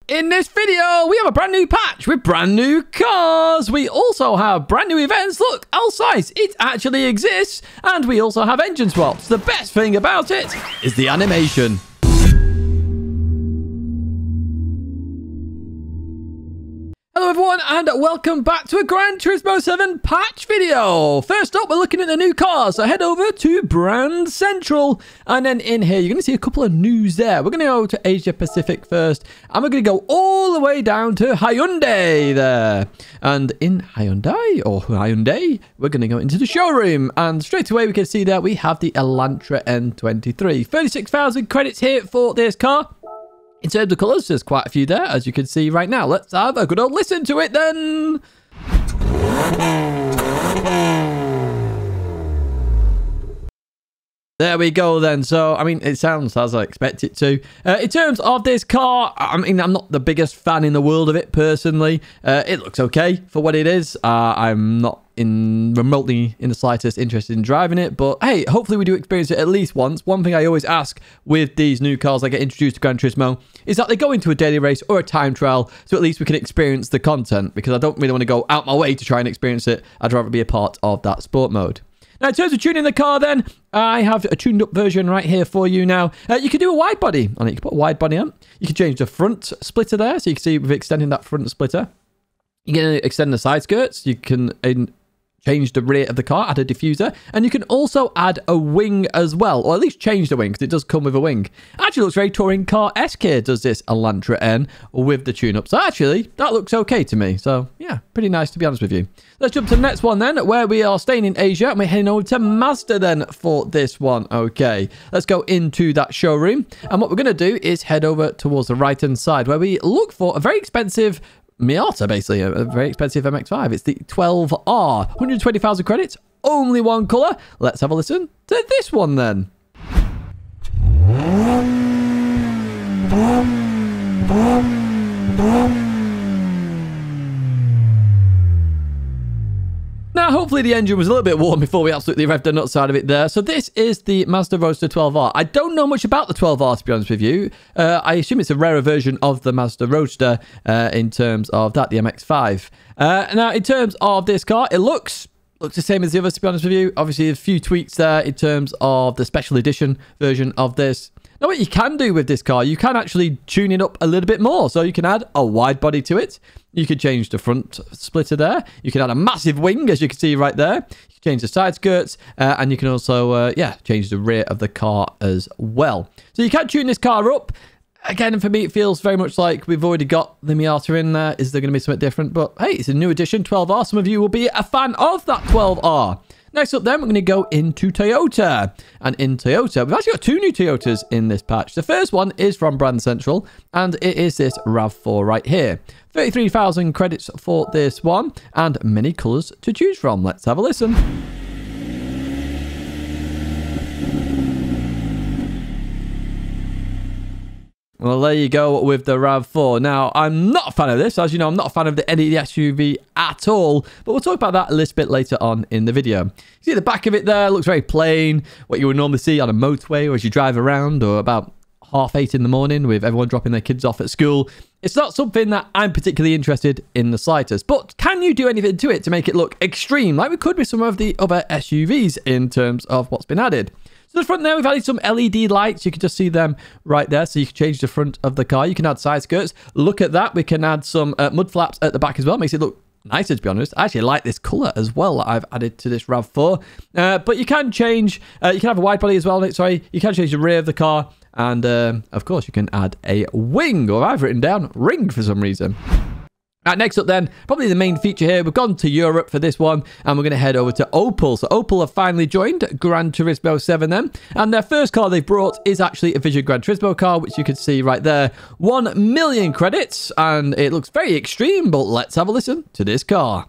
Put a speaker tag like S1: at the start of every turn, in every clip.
S1: In this video, we have a brand new patch with brand new cars. We also have brand new events. Look, Alsice, it actually exists. And we also have engine swaps. The best thing about it is the animation. Hello everyone and welcome back to a Gran Turismo 7 patch video. First up, we're looking at the new cars, so head over to Brand Central, and then in here you're going to see a couple of news there. We're going to go to Asia Pacific first, and we're going to go all the way down to Hyundai there. And in Hyundai, we're going to go into the showroom, and straight away we can see that we have the Elantra N23. 36,000 credits here for this car. In terms of colours, there's quite a few there, as you can see right now. Let's have a good old listen to it then. There we go then. So, I mean, it sounds as I expect it to. In terms of this car, I mean, I'm not the biggest fan in the world of it personally. It looks okay for what it is. I'm not remotely in the slightest interested in driving it, but hey, hopefully we do experience it at least once. One thing I always ask with these new cars that get introduced to Gran Turismo is that they go into a daily race or a time trial, so at least we can experience the content, because I don't really want to go out my way to try and experience it. I'd rather be a part of that sport mode. Now, in terms of tuning the car then, I have a tuned up version right here for you now. You can do a wide body on it. You can put a wide body on. You can change the front splitter there, so you can see we've extended that front splitter. You can extend the side skirts. You can change the rear of the car, add a diffuser, and you can also add a wing as well, or at least change the wing, because it does come with a wing. Actually looks very touring car-esque here, does this Elantra N with the tune-up. So actually, that looks okay to me. So yeah, pretty nice to be honest with you. Let's jump to the next one then, where we are staying in Asia, and we're heading over to Mazda then for this one. Okay, let's go into that showroom, and what we're going to do is head over towards the right-hand side, where we look for a very expensive Miata, basically, a very expensive MX-5. It's the 12R, 120,000 credits, only one colour. Let's have a listen to this one then. Now, hopefully the engine was a little bit warm before we absolutely revved the nuts out of it there. So this is the Mazda Roadster 12R. I don't know much about the 12R, to be honest with you. I assume it's a rarer version of the Mazda Roadster in terms of that, the MX-5. Now, in terms of this car, it looks the same as the others, to be honest with you. Obviously, a few tweaks there in terms of the special edition version of this. Now, what you can do with this car, you can actually tune it up a little bit more. So you can add a wide body to it. You can change the front splitter there. You can add a massive wing, as you can see right there. You can change the side skirts, and you can also, change the rear of the car as well. So you can tune this car up. Again, for me, it feels very much like we've already got the Miata in there. Is there going to be something different? But hey, it's a new edition, 12R. Some of you will be a fan of that 12R. Next up then, we're going to go into Toyota. And in Toyota, we've actually got two new Toyotas in this patch. The first one is from Brand Central, and it is this RAV4 right here. 33,000 credits for this one, and many colours to choose from. Let's have a listen. Well, there you go with the RAV4. Now, I'm not a fan of this. As you know, I'm not a fan of any of the SUV at all. But we'll talk about that a little bit later on in the video. You see the back of it there looks very plain. What you would normally see on a motorway or as you drive around, or about 8:30 in the morning with everyone dropping their kids off at school. It's not something that I'm particularly interested in the slightest. But can you do anything to it to make it look extreme, like we could with some of the other SUVs in terms of what's been added? So the front there, we've added some LED lights. You can just see them right there. So you can change the front of the car. You can add side skirts. Look at that. We can add some mud flaps at the back as well. Makes it look nicer, to be honest. I actually like this colour as well that I've added to this RAV4. But you can change, you can have a wide body as well. Sorry, you can change the rear of the car. And of course, you can add a wing, or I've written down ring for some reason. Next up then, probably the main feature here, we've gone to Europe for this one, and we're going to head over to Opel. So Opel have finally joined Gran Turismo 7 then, and their first car they've brought is actually a Vision Gran Turismo car, which you can see right there. 1 million credits, and it looks very extreme, but let's have a listen to this car.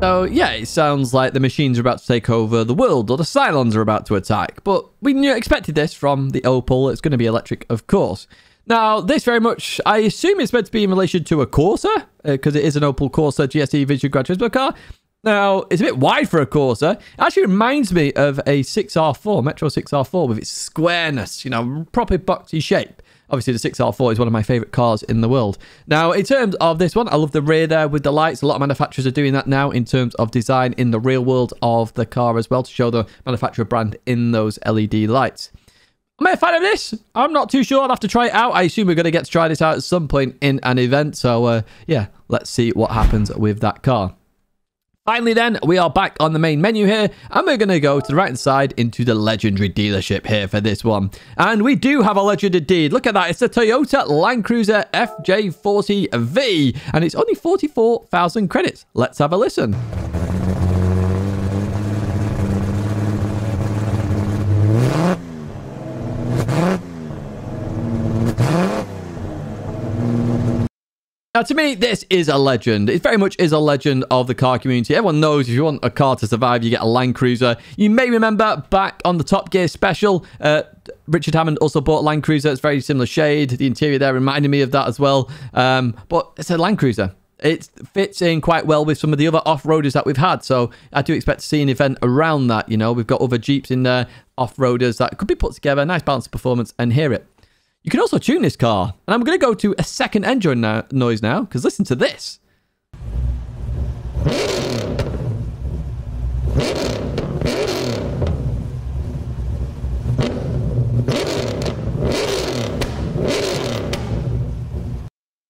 S1: So, yeah, it sounds like the machines are about to take over the world, or the Cylons are about to attack. But we expected this from the Opel. It's going to be electric, of course. Now, this very much, I assume it's meant to be in relation to a Corsa, because it is an Opel Corsa GSE Vision Gran Turismo car. Now, it's a bit wide for a Corsa. It actually reminds me of a 6R4, Metro 6R4, with its squareness, you know, proper boxy shape. Obviously, the 6R4 is one of my favourite cars in the world. Now, in terms of this one, I love the rear there with the lights. A lot of manufacturers are doing that now in terms of design in the real world of the car as well, to show the manufacturer brand in those LED lights. Am I a fan of this? I'm not too sure. I'll have to try it out. I assume we're going to get to try this out at some point in an event. So, yeah, let's see what happens with that car. Finally then, we are back on the main menu here, and we're going to go to the right-hand side into the legendary dealership here for this one. And we do have a legend indeed. Look at that. It's the Toyota Land Cruiser FJ40V, and it's only 44,000 credits. Let's have a listen. Now, to me, this is a legend. It very much is a legend of the car community. Everyone knows if you want a car to survive, you get a Land Cruiser. You may remember back on the Top Gear special, Richard Hammond also bought a Land Cruiser. It's very similar shade. The interior there reminded me of that as well. But it's a Land Cruiser. It fits in quite well with some of the other off-roaders that we've had. So I do expect to see an event around that. You know, we've got other Jeeps in there, off-roaders that could be put together. Nice balance of performance, and hear it. You can also tune this car. And I'm going to go to a second engine noise now, because listen to this.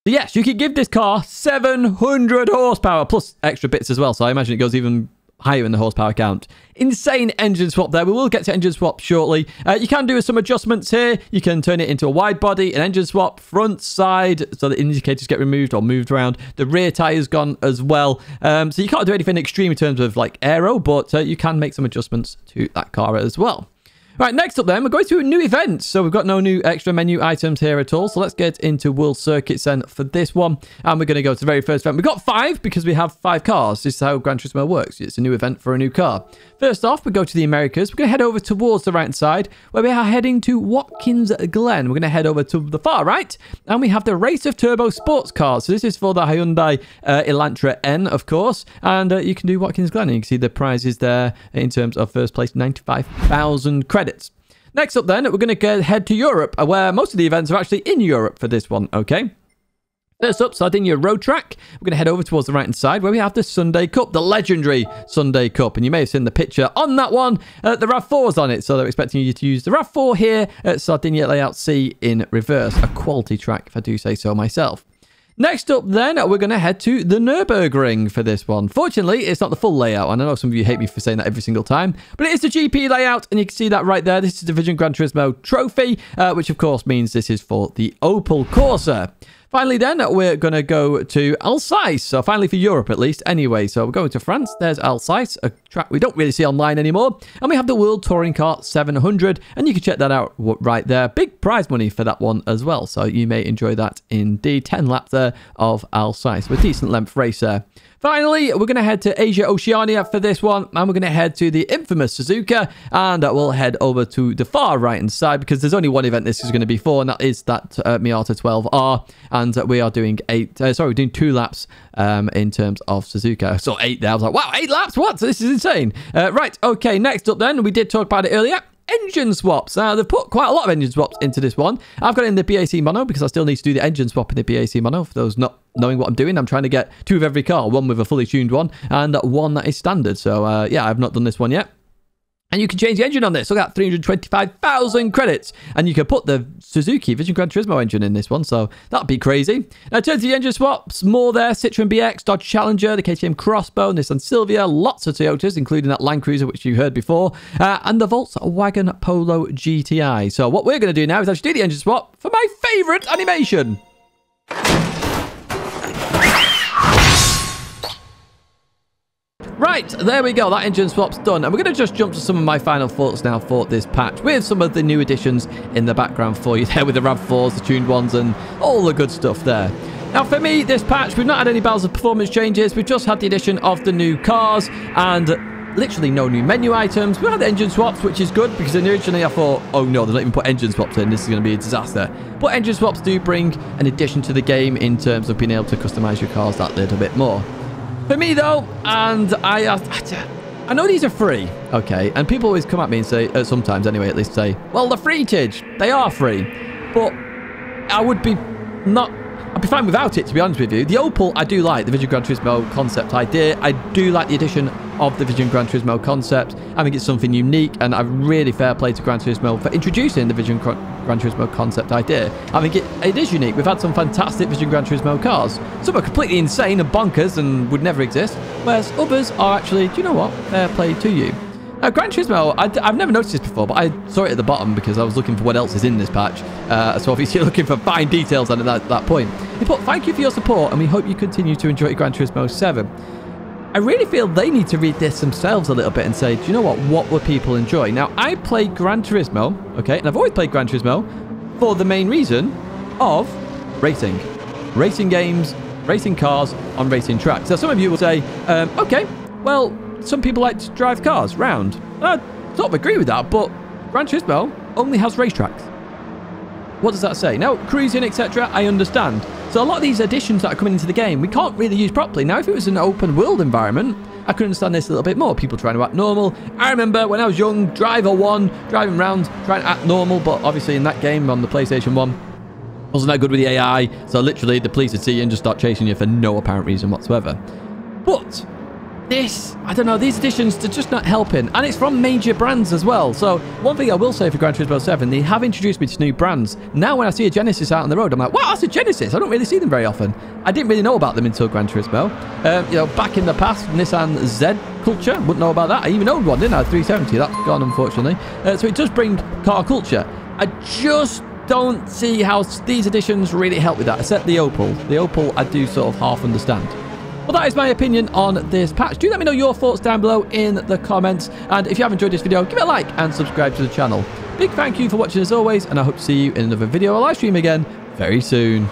S1: Yes, you can give this car 700 horsepower, plus extra bits as well. So I imagine it goes even higher in the horsepower count. Insane engine swap there. We will get to engine swap shortly. You can do some adjustments here. You can turn it into a wide body, an engine swap, front, side, so the indicators get removed or moved around. The rear tire's gone as well. So you can't do anything extreme in terms of like aero, but you can make some adjustments to that car as well. Right, next up then, we're going to a new event. So we've got no new extra menu items here at all. So let's get into World Circuits then for this one. And we're going to go to the very first event. We've got 5 because we have 5 cars. This is how Gran Turismo works. It's a new event for a new car. First off, we go to the Americas. We're going to head over towards the right side where we are heading to Watkins Glen. We're going to head over to the far right. And we have the Race of Turbo sports cars. So this is for the Hyundai Elantra N, of course. And you can do Watkins Glen. And you can see the prizes there in terms of first place, 95,000 credits. Next up then, we're going to head to Europe, where most of the events are actually in Europe for this one, okay? First up, Sardinia Road Track. We're going to head over towards the right-hand side, where we have the Sunday Cup, the legendary Sunday Cup. And you may have seen the picture on that one. The RAV4's on it, so they're expecting you to use the RAV4 here at Sardinia Layout C in reverse. A quality track, if I do say so myself. Next up then, we're going to head to the Nürburgring for this one. Fortunately, it's not the full layout, and I know some of you hate me for saying that every single time, but it is the GP layout, and you can see that right there. This is the Vision Gran Turismo Trophy, which of course means this is for the Opel Corsa. Finally then, we're going to go to Alsace. So finally for Europe at least. Anyway, so we're going to France. There's Alsace, a track we don't really see online anymore. And we have the World Touring Car 700. And you can check that out right there. Big prize money for that one as well. So you may enjoy that indeed. 10 laps there of Alsace. A decent length race there. Finally, we're going to head to Asia Oceania for this one, and we're going to head to the infamous Suzuka, and we'll head over to the far right-hand side, because there's only one event this is going to be for, and that is that Miata 12R, and we are doing we're doing 2 laps in terms of Suzuka. So 8 there. I was like, wow, 8 laps? What? This is insane. Right, okay, next up then, we did talk about it earlier. Engine swaps. Now, they've put quite a lot of engine swaps into this one. I've got it in the BAC mono because I still need to do the engine swap in the BAC mono. For those not knowing what I'm doing, I'm trying to get 2 of every car, one with a fully tuned one and one that is standard. So, yeah, I've not done this one yet. And you can change the engine on this. Look at that, 325,000 credits. And you can put the Suzuki Vision Gran Turismo engine in this one. So that'd be crazy. Now, in terms of the engine swaps, more there. Citroen BX, Dodge Challenger, the KTM Crossbow, Nissan Silvia, lots of Toyotas, including that Land Cruiser, which you heard before, and the Volkswagen Polo GTI. So what we're going to do now is actually do the engine swap for my favorite animation. Right, there we go. That engine swap's done. And we're going to just jump to some of my final thoughts now for this patch, with some of the new additions in the background for you there, with the RAV4s, the tuned ones, and all the good stuff there. Now, for me, this patch, we've not had any balance of performance changes. We've just had the addition of the new cars, and literally no new menu items. We had engine swaps, which is good, because originally I thought, oh no, they're not even put engine swaps in. This is going to be a disaster. But engine swaps do bring an addition to the game in terms of being able to customize your cars that little bit more. For me though, and I know these are free, okay, and people always come at me and say, sometimes anyway, at least say, well, they're free, Tidge. They are free, but I'd be fine without it, to be honest with you. The Opel, I do like the Vision Gran Turismo concept idea. I do like the addition of the Vision Gran Turismo concept. I think it's something unique, and I'm really fair play to Gran Turismo for introducing the Vision Gran Turismo concept idea. I think it is unique. We've had some fantastic Vision Gran Turismo cars. Some are completely insane and bonkers and would never exist, whereas others are actually, do you know what? Fair play to you. Now, Gran Turismo, I've never noticed this before, but I saw it at the bottom because I was looking for what else is in this patch. So obviously you're looking for fine details at that point. They put, thank you for your support, and we hope you continue to enjoy Gran Turismo 7. I really feel they need to read this themselves a little bit and say, do you know what will people enjoy? Now, I play Gran Turismo, okay, and I've always played Gran Turismo for the main reason of racing. Racing games, racing cars on racing tracks. Now, some of you will say, okay, well, some people like to drive cars round. I sort of agree with that, but Gran Turismo only has racetracks. What does that say? Now, cruising, etc., I understand. So a lot of these additions that are coming into the game, we can't really use properly. Now, if it was an open world environment, I could understand this a little bit more. People trying to act normal. I remember when I was young, Driver 1, driving around, trying to act normal, but obviously in that game on the PlayStation 1, wasn't that good with the AI. So literally, the police would see you and just start chasing you for no apparent reason whatsoever. But this, I don't know, these additions, they're just not helping. And it's from major brands as well. So one thing I will say for Gran Turismo 7, they have introduced me to new brands. Now when I see a Genesis out on the road, I'm like, wow, that's a Genesis. I don't really see them very often. I didn't really know about them until Gran Turismo. You know, back in the past, Nissan Z culture, wouldn't know about that. I even owned one, didn't I? 370, that's gone, unfortunately. So it does bring car culture. I just don't see how these additions really help with that, except the Opel. The Opel, I do sort of half understand. Well, that is my opinion on this patch. Do let me know your thoughts down below in the comments. And if you have enjoyed this video, give it a like and subscribe to the channel. Big thank you for watching as always, and I hope to see you in another video or live stream again very soon.